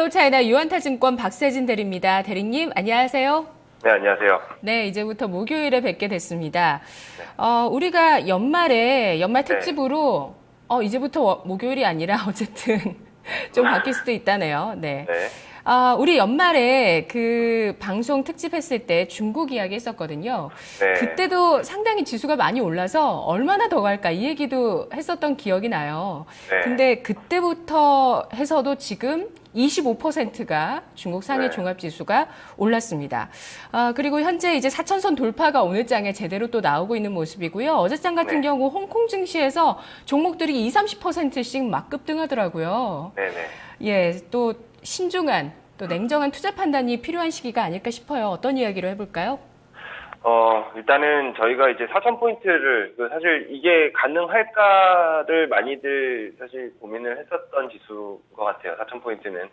헬로차이나 유한타증권 박세진 대리입니다. 대리님, 안녕하세요. 네, 안녕하세요. 네, 이제부터 목요일에 뵙게 됐습니다. 우리가 연말 특집으로, 이제부터 목요일이 아니라 어쨌든 좀 바뀔 수도 있다네요. 네. 네. 우리 연말에 그 방송 특집했을 때 중국 이야기 했었거든요. 네. 그때도 상당히 지수가 많이 올라서 얼마나 더 갈까 이 얘기도 했었던 기억이 나요. 네. 근데 그때부터 해서도 지금 25%가 중국 상해 종합지수가 올랐습니다. 그리고 현재 이제 4천선 돌파가 오늘 장에 제대로 또 나오고 있는 모습이고요. 어제장 같은 경우 홍콩 증시에서 종목들이 30%씩 막 급등하더라고요. 네네. 예, 또 신중한 또 냉정한 투자 판단이 필요한 시기가 아닐까 싶어요. 어떤 이야기로 해볼까요? 일단은 저희가 이제 4,000포인트를, 사실 이게 가능할까를 많이들 사실 고민을 했었던 지수인 것 같아요. 4,000포인트는.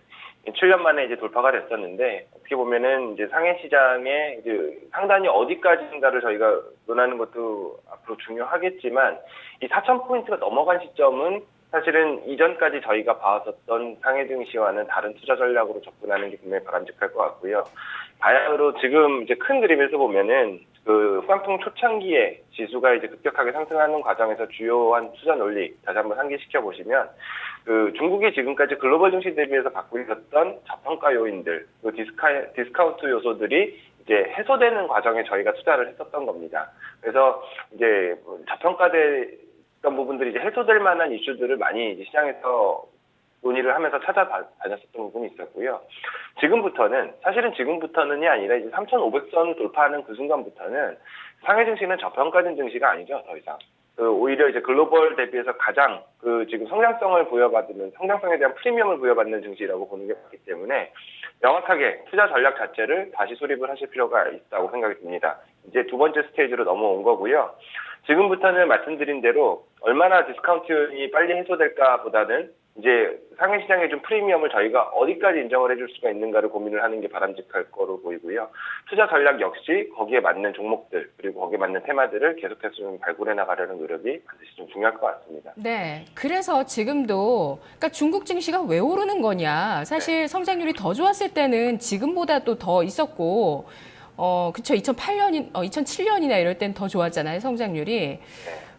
7년 만에 이제 돌파가 됐었는데, 어떻게 보면은 이제 상해 시장에 이제 상단이 어디까지인가를 저희가 논하는 것도 앞으로 중요하겠지만, 이 4,000포인트가 넘어간 시점은 사실은 이전까지 저희가 봐왔었던 상해 증시와는 다른 투자 전략으로 접근하는 게 분명히 바람직할 것 같고요. 바야흐로 지금 이제 큰 그림에서 보면은 그 후방통 초창기에 지수가 이제 급격하게 상승하는 과정에서 주요한 투자 논리 다시 한번 상기시켜 보시면 그 중국이 지금까지 글로벌 증시 대비해서 갖고 있었던 저평가 요인들, 그 디스카운트 요소들이 이제 해소되는 과정에 저희가 투자를 했었던 겁니다. 그래서 이제 저평가됐던 부분들이 이제 해소될 만한 이슈들을 많이 이제 시장에서 논의를 하면서 찾아다녔었던 부분이 있었고요. 지금부터는이 아니라 이제 3,500선 돌파하는 그 순간부터는 상해 증시는 저평가된 증시가 아니죠, 더 이상. 오히려 이제 글로벌 대비해서 가장 지금 성장성에 대한 프리미엄을 부여받는 증시라고 보는 게 맞기 때문에 명확하게 투자 전략 자체를 다시 수립을 하실 필요가 있다고 생각이 듭니다. 이제 두 번째 스테이지로 넘어온 거고요. 지금부터는 말씀드린 대로 얼마나 디스카운트이 빨리 해소될까 보다는 이제 상해 시장의 좀 프리미엄을 저희가 어디까지 인정을 해줄 수가 있는가를 고민을 하는 게 바람직할 거로 보이고요. 투자 전략 역시 거기에 맞는 종목들 그리고 거기에 맞는 테마들을 계속해서 좀 발굴해 나가려는 노력이 반드시 좀 중요할 것 같습니다. 네, 그래서 지금도 그러니까 중국 증시가 왜 오르는 거냐? 사실 성장률이 더 좋았을 때는 지금보다 또 더 있었고, 그쵸? 2007년이나 이럴 땐 더 좋았잖아요, 성장률이.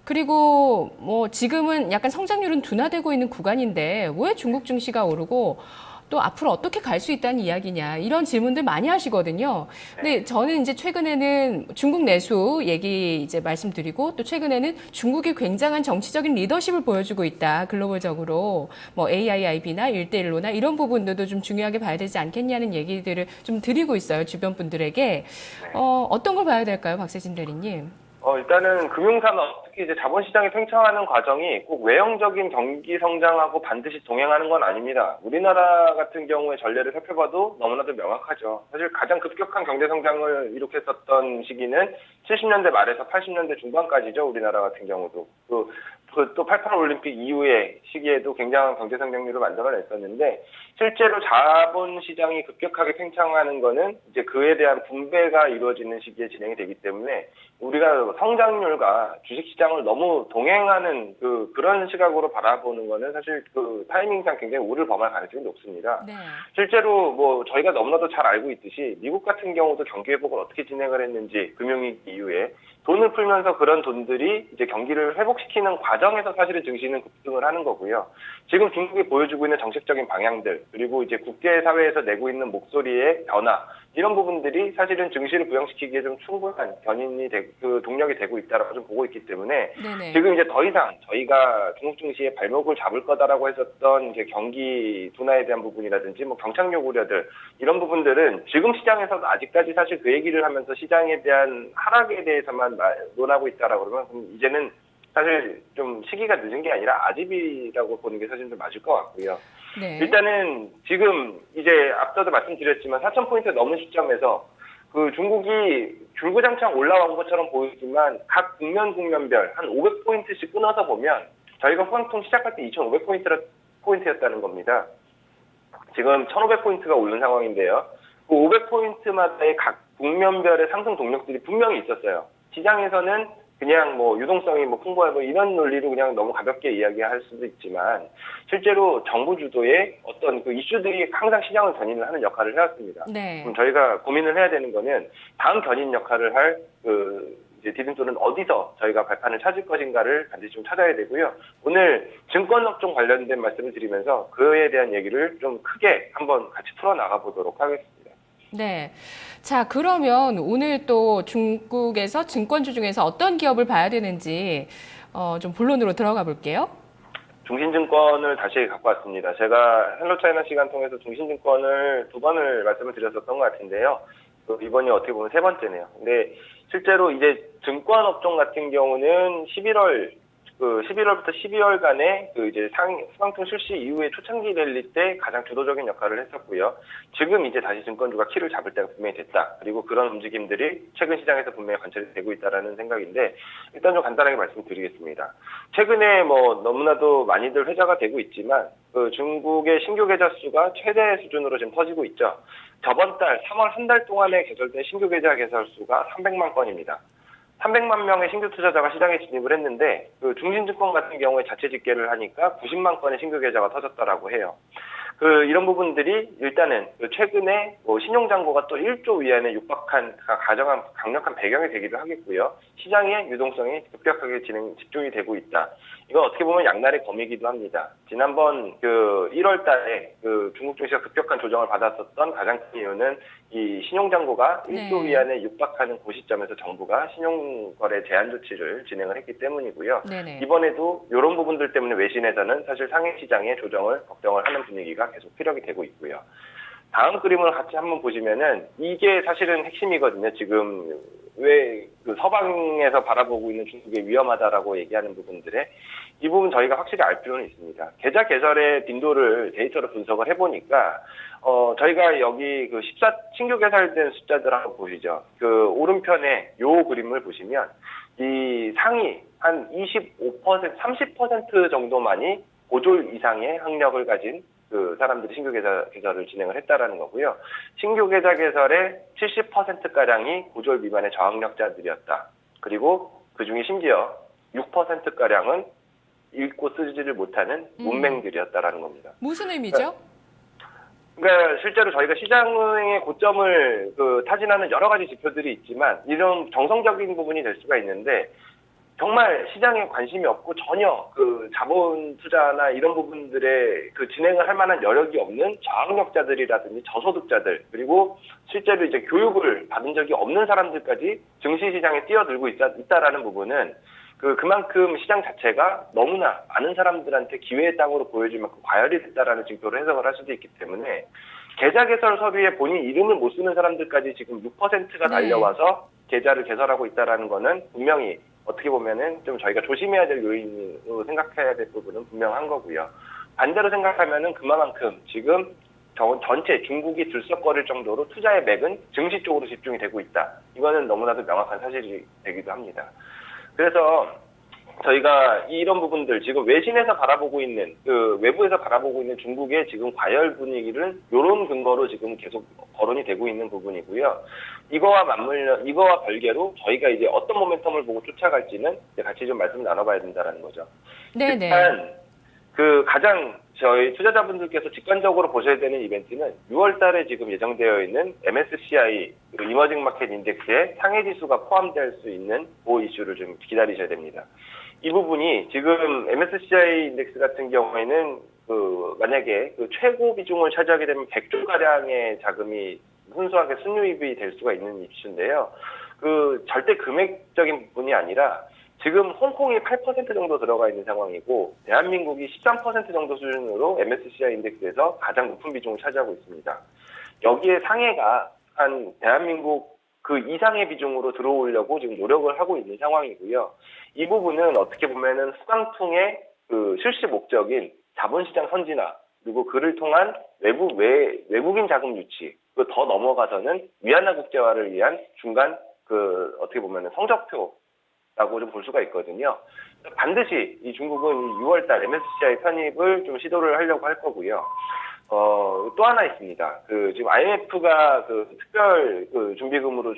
그리고 뭐 지금은 약간 성장률은 둔화되고 있는 구간인데 왜 중국 증시가 오르고 또 앞으로 어떻게 갈 수 있다는 이야기냐 이런 질문들 많이 하시거든요. 근데 저는 이제 최근에는 중국 내수 얘기 이제 말씀드리고 또 최근에는 중국이 굉장한 정치적인 리더십을 보여주고 있다. 글로벌적으로 뭐 AIIB나 1대1로나 이런 부분들도 좀 중요하게 봐야 되지 않겠냐는 얘기들을 좀 드리고 있어요. 주변 분들에게. 어떤 걸 봐야 될까요, 박세진 대리님? 일단은 금융산업, 특히 이제 자본시장이 팽창하는 과정이 꼭 외형적인 경기 성장하고 반드시 동행하는 건 아닙니다. 우리나라 같은 경우의 전례를 살펴봐도 너무나도 명확하죠. 사실 가장 급격한 경제 성장을 일으켰었던 시기는 70년대 말에서 80년대 중반까지죠. 우리나라 같은 경우도. 또 88 올림픽 이후의 시기에도 굉장한 경제 성장률을 만들어냈었는데 실제로 자본시장이 급격하게 팽창하는 거는 이제 그에 대한 분배가 이루어지는 시기에 진행이 되기 때문에 우리가 성장률과 주식시장을 너무 동행하는 그런 시각으로 바라보는 거는 사실 타이밍상 굉장히 오류를 범할 가능성이 높습니다. 네. 실제로 뭐 저희가 너무나도 잘 알고 있듯이 미국 같은 경우도 경기 회복을 어떻게 진행을 했는지 금융위기 이후에 돈을 풀면서 그런 돈들이 이제 경기를 회복시키는 과정에서 사실은 증시는 급등을 하는 거고요. 지금 중국이 보여주고 있는 정책적인 방향들 그리고 이제 국제사회에서 내고 있는 목소리의 변화 이런 부분들이 사실은 증시를 부양시키기에 좀 충분한 동력이 되고 있다라고 좀 보고 있기 때문에 네네. 지금 이제 더 이상 저희가 중국 증시의 발목을 잡을 거다라고 했었던 이제 경기 둔화에 대한 부분이라든지 뭐 경착륙 우려들 이런 부분들은 지금 시장에서도 아직까지 사실 그 얘기를 하면서 시장에 대한 하락에 대해서만 논하고 있다라고 그러면 그럼 이제는 사실 좀 시기가 늦은 게 아니라 아집이라고 보는 게 사실 좀 맞을 것 같고요. 네. 일단은 지금 이제 앞서도 말씀드렸지만 4,000포인트 넘은 시점에서 중국이 줄구장창 올라온 것처럼 보이지만 각 국면별 한 500포인트씩 끊어서 보면 저희가 후방통 시작할 때 2,500포인트였다는 겁니다. 지금 1,500포인트가 오른 상황인데요. 그 500포인트마다의 각 국면별의 상승 동력들이 분명히 있었어요. 시장에서는 그냥 뭐 유동성이 뭐 풍부해 뭐 이런 논리로 그냥 너무 가볍게 이야기할 수도 있지만 실제로 정부 주도의 어떤 그 이슈들이 항상 시장을 견인을 하는 역할을 해왔습니다. 네. 그럼 저희가 고민을 해야 되는 거는 다음 견인 역할을 할 이제 디딤돌은 어디서 저희가 발판을 찾을 것인가를 반드시 좀 찾아야 되고요. 오늘 증권업종 관련된 말씀을 드리면서 그에 대한 얘기를 좀 크게 한번 같이 풀어나가 보도록 하겠습니다. 네. 자, 그러면 오늘 또 중국에서 증권주 중에서 어떤 기업을 봐야 되는지 좀 본론으로 들어가 볼게요. 중신증권을 다시 갖고 왔습니다. 제가 헬로차이나 시간 통해서 중신증권을 2번을 말씀을 드렸었던 것 같은데요. 이번이 어떻게 보면 3번째네요. 근데 실제로 이제 증권업종 같은 경우는 11월부터 12월간에 이제 수강통 출시 이후에 초창기 랠리 때 가장 주도적인 역할을 했었고요. 지금 이제 다시 증권주가 키를 잡을 때가 분명히 됐다. 그리고 그런 움직임들이 최근 시장에서 분명히 관찰이 되고 있다라는 생각인데 일단 좀 간단하게 말씀드리겠습니다. 최근에 뭐 너무나도 많이들 회자가 되고 있지만 중국의 신규 계좌 수가 최대 수준으로 지금 터지고 있죠. 저번 달 3월 한 달 동안에 개설된 신규 계좌 개설 수가 300만 건입니다. 300만 명의 신규 투자자가 시장에 진입을 했는데 중신증권 같은 경우에 자체 집계를 하니까 90만 건의 신규 계좌가 터졌다라고 해요. 이런 부분들이 일단은 최근에 신용잔고가 또 1조 위안에 육박한 가정한 강력한 배경이 되기도 하겠고요. 시장의 유동성이 급격하게 집중이 되고 있다. 이건 어떻게 보면 양날의 검이기도 합니다. 지난번 1월 달에 중국 증시가 급격한 조정을 받았었던 가장 큰 이유는 이 신용잔고가 1조 위안에 육박하는 그 시점에서 정부가 신용거래 제한 조치를 진행을 했기 때문이고요. 네네. 이번에도 이런 부분들 때문에 외신에서는 사실 상해 시장의 조정을 걱정을 하는 분위기가 계속 피력이 되고 있고요. 다음 그림을 같이 한번 보시면은 이게 사실은 핵심이거든요. 지금 왜 서방에서 바라보고 있는 중국이 위험하다라고 얘기하는 부분들에 이 부분 저희가 확실히 알 필요는 있습니다. 계좌 개설의 빈도를 데이터로 분석을 해보니까 저희가 여기 신규 개설된 숫자들 한번 보시죠. 오른편에 요 그림을 보시면 이 상위 한 25%, 30% 정도만이 고졸 이상의 학력을 가진 사람들이 신규 계좌 개설을 진행을 했다라는 거고요. 신규 계좌 개설의 70%가량이 고졸 미만의 저학력자들이었다. 그리고 그중에 심지어 6%가량은 읽고 쓰지를 못하는 문맹들이었다라는 겁니다. 무슨 의미죠? 그러니까 실제로 저희가 시장의 고점을 타진하는 여러 가지 지표들이 있지만 이런 정성적인 부분이 될 수가 있는데 정말 시장에 관심이 없고 전혀 자본 투자나 이런 부분들에 진행을 할 만한 여력이 없는 저학력자들이라든지 저소득자들 그리고 실제로 이제 교육을 받은 적이 없는 사람들까지 증시 시장에 뛰어들고 있다라는 부분은 그만큼 시장 자체가 너무나 많은 사람들한테 기회의 땅으로 보여줄 만큼 과열이 됐다라는 징표로 해석을 할 수도 있기 때문에 계좌 개설 서류에 본인 이름을 못 쓰는 사람들까지 지금 6%가 달려와서 계좌를 개설하고 있다라는 거는 분명히 어떻게 보면은 좀 저희가 조심해야 될 요인으로 생각해야 될 부분은 분명한 거고요. 반대로 생각하면은 그만큼 지금 전체 중국이 들썩거릴 정도로 투자의 맥은 증시 쪽으로 집중이 되고 있다. 이거는 너무나도 명확한 사실이 되기도 합니다. 그래서 저희가 이런 부분들 지금 외신에서 바라보고 있는 외부에서 바라보고 있는 중국의 지금 과열 분위기를 이런 근거로 지금 계속 거론이 되고 있는 부분이고요. 이거와 별개로 저희가 이제 어떤 모멘텀을 보고 쫓아갈지는 이제 같이 좀 말씀 나눠봐야 된다라는 거죠. 네네. 일단 가장 저희 투자자분들께서 직관적으로 보셔야 되는 이벤트는 6월달에 지금 예정되어 있는 MSCI 이머징 마켓 인덱스에 상해 지수가 포함될 수 있는 그 이슈를 좀 기다리셔야 됩니다. 이 부분이 지금 MSCI 인덱스 같은 경우에는 만약에 최고 비중을 차지하게 되면 100조 가량의 자금이 순수하게 순유입이 될 수가 있는 이슈인데요. 절대 금액적인 부분이 아니라 지금 홍콩이 8% 정도 들어가 있는 상황이고 대한민국이 13% 정도 수준으로 MSCI 인덱스에서 가장 높은 비중을 차지하고 있습니다. 여기에 상해가 한 대한민국 이상의 비중으로 들어오려고 지금 노력을 하고 있는 상황이고요. 이 부분은 어떻게 보면은 수강통의 실시 목적인 자본시장 선진화 그리고 그를 통한 외국인 자금 유치 더 넘어가서는 위안화 국제화를 위한 중간 어떻게 보면은 성적표라고 좀 볼 수가 있거든요. 반드시 이 중국은 6월달 MSCI 편입을 좀 시도를 하려고 할 거고요. 또 하나 있습니다. 지금 IMF가 특별 준비금으로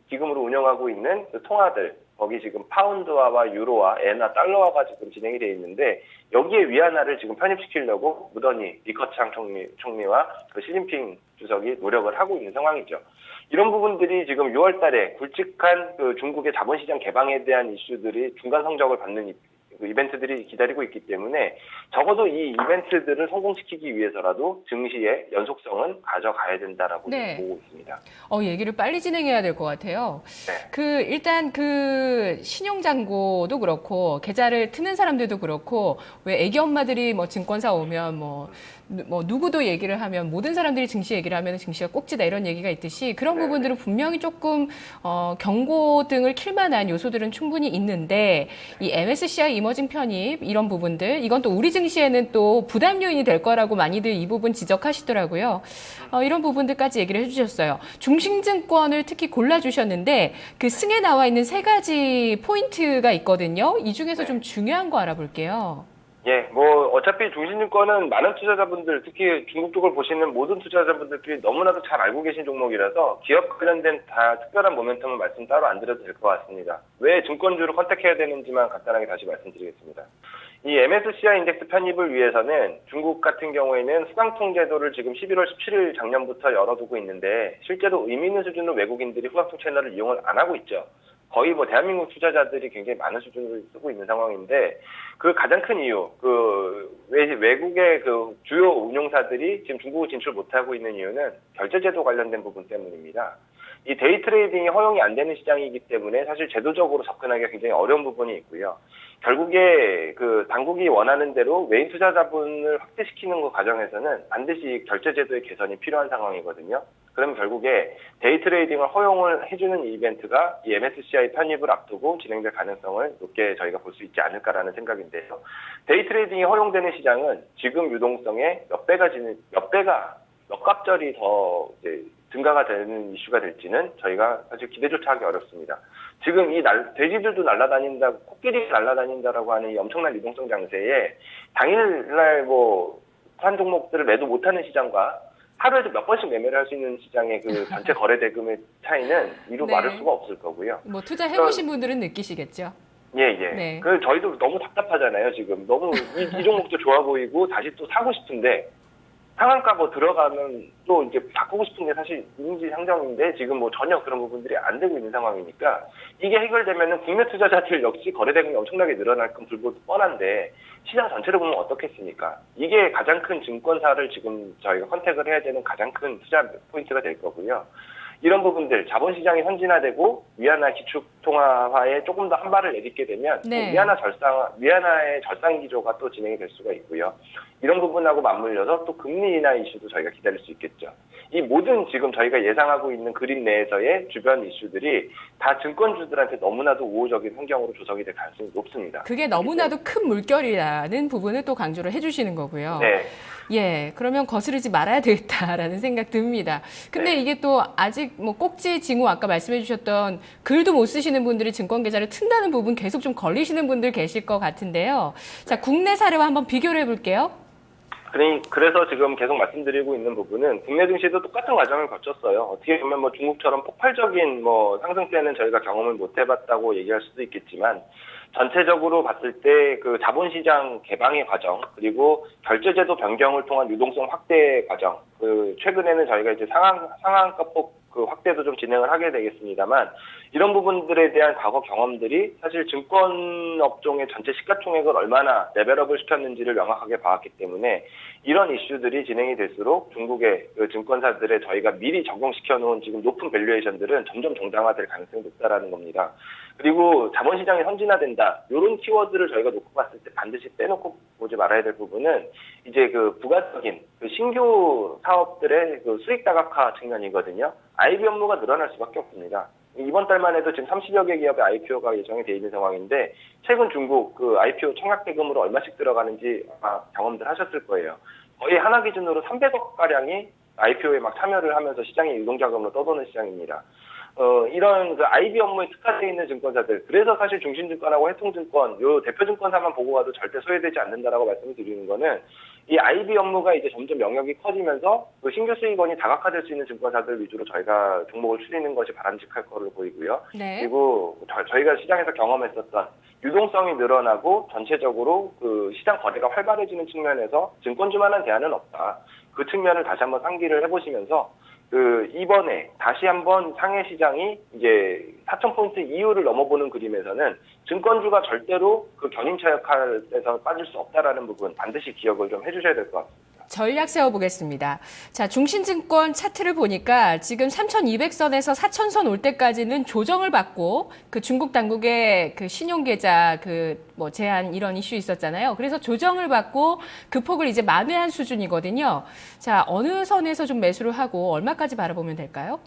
기금으로 운영하고 있는 통화들 거기 지금 파운드화와 유로화, 엔화, 달러화가 지금 진행이 되어 있는데 여기에 위안화를 지금 편입시키려고 무던히 리커창 총리와 그 시진핑 주석이 노력을 하고 있는 상황이죠. 이런 부분들이 지금 6월 달에 굵직한 그 중국의 자본시장 개방에 대한 이슈들이 중간 성적을 받는 그 이벤트들이 기다리고 있기 때문에 적어도 이 이벤트들을 성공시키기 위해서라도 증시의 연속성은 가져가야 된다라고 네. 보고 있습니다. 얘기를 빨리 진행해야 될 것 같아요. 네. 일단 신용잔고도 그렇고, 계좌를 트는 사람들도 그렇고, 왜 애기 엄마들이 뭐 증권사 오면 뭐 누구도 얘기를 하면 모든 사람들이 증시 얘기를 하면 증시가 꼭지다 이런 얘기가 있듯이 그런 부분들은 분명히 조금 경고등을 킬 만한 요소들은 충분히 있는데 이 MSCI 이머징 편입 이런 부분들 이건 또 우리 증시에는 또 부담 요인이 될 거라고 많이들 이 부분 지적하시더라고요. 이런 부분들까지 얘기를 해주셨어요. 중심증권을 특히 골라주셨는데 그 승에 나와 있는 세 가지 포인트가 있거든요. 이 중에서 좀 중요한 거 알아볼게요. 예, 뭐 어차피 중신증권은 많은 투자자분들, 특히 중국 쪽을 보시는 모든 투자자분들끼리 너무나도 잘 알고 계신 종목이라서 기업 관련된 다 특별한 모멘텀은 말씀 따로 안 드려도 될 것 같습니다. 왜 증권주를 선택해야 되는지만 간단하게 다시 말씀드리겠습니다. 이 MSCI 인덱스 편입을 위해서는 중국 같은 경우에는 후강통 제도를 지금 11월 17일 작년부터 열어두고 있는데 실제로 의미 있는 수준으로 외국인들이 후강통 채널을 이용을 안 하고 있죠. 거의 뭐 대한민국 투자자들이 굉장히 많은 수준으로 쓰고 있는 상황인데 그 가장 큰 이유, 외국의 그 주요 운용사들이 지금 중국을 진출 못하고 있는 이유는 결제제도 관련된 부분 때문입니다. 이 데이 트레이딩이 허용이 안 되는 시장이기 때문에 사실 제도적으로 접근하기가 굉장히 어려운 부분이 있고요. 결국에 그 당국이 원하는 대로 외인 투자자분을 확대시키는 그 과정에서는 반드시 결제제도의 개선이 필요한 상황이거든요. 그러면 결국에 데이 트레이딩을 허용을 해주는 이벤트가 이 MSCI 편입을 앞두고 진행될 가능성을 높게 저희가 볼 수 있지 않을까라는 생각인데요. 데이 트레이딩이 허용되는 시장은 지금 유동성의 몇 갑절이 더 이제 증가가 되는 이슈가 될지는 저희가 사실 기대조차 하기 어렵습니다. 지금 돼지들도 날아다닌다, 코끼리가 날아다닌다라고 하는 이 엄청난 유동성 장세에 당일날 한 종목들을 매도 못하는 시장과 하루에도 몇 번씩 매매를 할 수 있는 시장의 그 전체 거래 대금의 차이는 이루 네. 말할 수가 없을 거고요. 뭐 투자해보신 분들은 느끼시겠죠. 예. 네. 저희도 너무 답답하잖아요, 지금. 너무 이 종목도 좋아 보이고 다시 또 사고 싶은데 상한가 들어가면 또 이제 바꾸고 싶은 게 사실 인지상정인데 지금 전혀 그런 부분들이 안 되고 있는 상황이니까 이게 해결되면은 국내 투자자들 역시 거래대금이 엄청나게 늘어날 건 뻔한데 시장 전체를 보면 어떻겠습니까? 이게 가장 큰 증권사를 지금 저희가 선택을 해야 되는 가장 큰 투자 포인트가 될 거고요. 이런 부분들 자본시장이 선진화되고 위안화 기축통화화에 조금 더 한 발을 내딛게 되면 네. 위안화의 절상 기조가 또 진행이 될 수가 있고요. 이런 부분하고 맞물려서 또 금리 인하 이슈도 저희가 기다릴 수 있겠죠. 이 모든 지금 저희가 예상하고 있는 그림 내에서의 주변 이슈들이 다 증권주들한테 너무나도 우호적인 환경으로 조성이 될 가능성이 높습니다. 그게 너무나도 큰 물결이라는 부분을 또 강조를 해주시는 거고요. 네. 예, 그러면 거스르지 말아야 되겠다라는 생각 듭니다. 근데 네. 이게 또 아직 꼭지 징후 아까 말씀해 주셨던 글도 못 쓰시는 분들이 증권 계좌를 튼다는 부분 계속 좀 걸리시는 분들 계실 것 같은데요. 자, 국내 사례와 한번 비교를 해볼게요. 그래서 지금 계속 말씀드리고 있는 부분은 국내 증시도 똑같은 과정을 거쳤어요. 어떻게 보면 중국처럼 폭발적인 상승세는 저희가 경험을 못 해봤다고 얘기할 수도 있겠지만 전체적으로 봤을 때 그 자본시장 개방의 과정 그리고 결제제도 변경을 통한 유동성 확대 과정 최근에는 저희가 이제 상한가폭 확대도 좀 진행을 하게 되겠습니다만 이런 부분들에 대한 과거 경험들이 사실 증권 업종의 전체 시가총액을 얼마나 레벨업을 시켰는지를 명확하게 봐왔기 때문에 이런 이슈들이 진행이 될수록 중국의 증권사들의 저희가 미리 적용시켜 놓은 지금 높은 밸류에이션들은 점점 정당화될 가능성이 높다라는 겁니다. 그리고 자본시장이 선진화된다 이런 키워드를 저희가 놓고 봤을 때 반드시 빼놓고 보지 말아야 될 부분은 이제 부가적인 신규 사업들의 수익 다각화 측면이거든요. IB 업무가 늘어날 수밖에 없습니다. 이번 달만 해도 지금 30여 개 기업의 IPO가 예정이 되어 있는 상황인데 최근 중국 IPO 청약 대금으로 얼마씩 들어가는지 아마 경험들 하셨을 거예요. 거의 하나 기준으로 300억 가량이 IPO에 참여를 하면서 시장의 유동자금으로 떠도는 시장입니다. 이런 IB 업무에 특화되어 있는 증권사들, 그래서 사실 중신증권하고 해통증권, 요 대표증권사만 보고 가도 절대 소외되지 않는다라고 말씀을 드리는 거는 이 IB 업무가 이제 점점 영역이 커지면서 그 신규 수익원이 다각화될 수 있는 증권사들 위주로 저희가 종목을 추리는 것이 바람직할 거로 보이고요. 네. 그리고 저희가 시장에서 경험했었던 유동성이 늘어나고 전체적으로 그 시장 거래가 활발해지는 측면에서 증권주만한 대안은 없다. 그 측면을 다시 한번 상기를 해보시면서 그 이번에 다시 한번 상해 시장이 이제 4,000포인트 이후를 넘어보는 그림에서는 증권주가 절대로 그 견인차 역할에서 빠질 수 없다라는 부분 반드시 기억을 좀 해주셔야 될 것 같습니다. 전략 세워보겠습니다. 자, 중신증권 차트를 보니까 지금 3,200선에서 4,000선 올 때까지는 조정을 받고 그 중국 당국의 그 신용계좌 그 뭐 제한 이런 이슈 있었잖아요. 그래서 조정을 받고 그 폭을 이제 만회한 수준이거든요. 자, 어느 선에서 좀 매수를 하고 얼마까지 바라보면 될까요?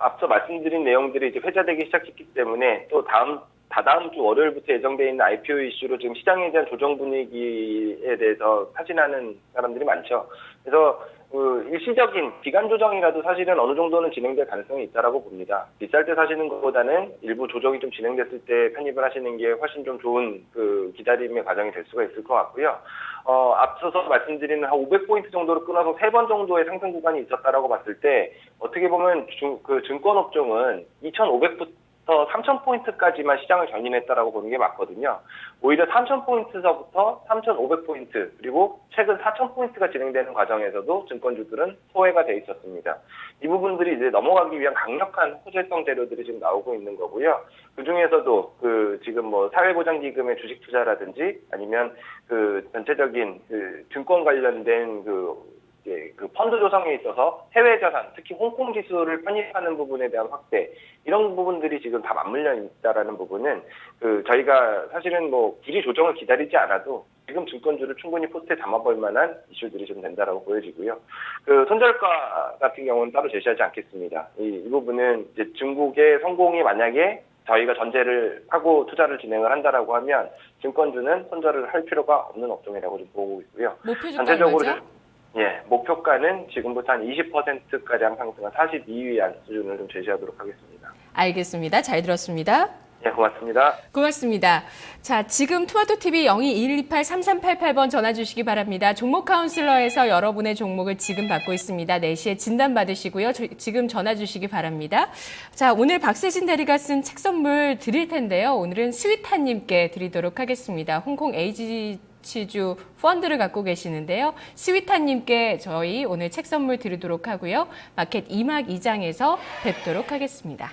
앞서 말씀드린 내용들이 이제 회자되기 시작했기 때문에 또 다다음 주 월요일부터 예정되어 있는 IPO 이슈로 지금 시장에 대한 조정 분위기에 대해서 타진하는 사람들이 많죠. 그래서 일시적인 기간 조정이라도 사실은 어느 정도는 진행될 가능성이 있다라고 봅니다. 비쌀 때 사시는 것보다는 일부 조정이 좀 진행됐을 때 편입을 하시는 게 훨씬 좀 좋은 그 기다림의 과정이 될 수가 있을 것 같고요. 앞서서 말씀드린 한 500포인트 정도로 끊어서 3번 정도의 상승 구간이 있었다라고 봤을 때 어떻게 보면 그 증권업종은 2,500부터 3,000포인트까지만 시장을 견인했다라고 보는 게 맞거든요. 오히려 3,000포인트서부터 3,500포인트 그리고 최근 4,000포인트가 진행되는 과정에서도 증권주들은 소외가 돼 있었습니다. 이 부분들이 이제 넘어가기 위한 강력한 호재성 재료들이 지금 나오고 있는 거고요. 그 중에서도 그 지금 뭐 사회보장기금의 주식 투자라든지 아니면 그 전체적인 그 증권 관련된 그 펀드 조성에 있어서 해외 자산, 특히 홍콩 지수를 편입하는 부분에 대한 확대, 이런 부분들이 지금 다 맞물려 있다라는 부분은 저희가 사실은 뭐 굳이 조정을 기다리지 않아도 지금 증권주를 충분히 포트에 담아볼 만한 이슈들이 좀 된다라고 보여지고요. 손절가 같은 경우는 따로 제시하지 않겠습니다. 이 부분은 이제 중국의 성공이 만약에 저희가 전제를 하고 투자를 진행을 한다라고 하면 증권주는 손절을 할 필요가 없는 업종이라고 좀 보고 있고요. 목표주가 얼마죠? 목표가는 지금부터 한 20%가량 상승한 42위 안 수준을 좀 제시하도록 하겠습니다. 알겠습니다. 잘 들었습니다. 네, 고맙습니다. 고맙습니다. 자, 지금 토마토TV 02-2128-3388번 전화 주시기 바랍니다. 종목 카운슬러에서 여러분의 종목을 지금 받고 있습니다. 4시에 진단 받으시고요. 지금 전화 주시기 바랍니다. 자, 오늘 박세진 대리가 쓴 책 선물 드릴 텐데요. 오늘은 스위타님께 드리도록 하겠습니다. 홍콩 H주 펀드를 갖고 계시는데요. 스위타님께 저희 오늘 책 선물 드리도록 하고요. 마켓 2막 2장에서 뵙도록 하겠습니다.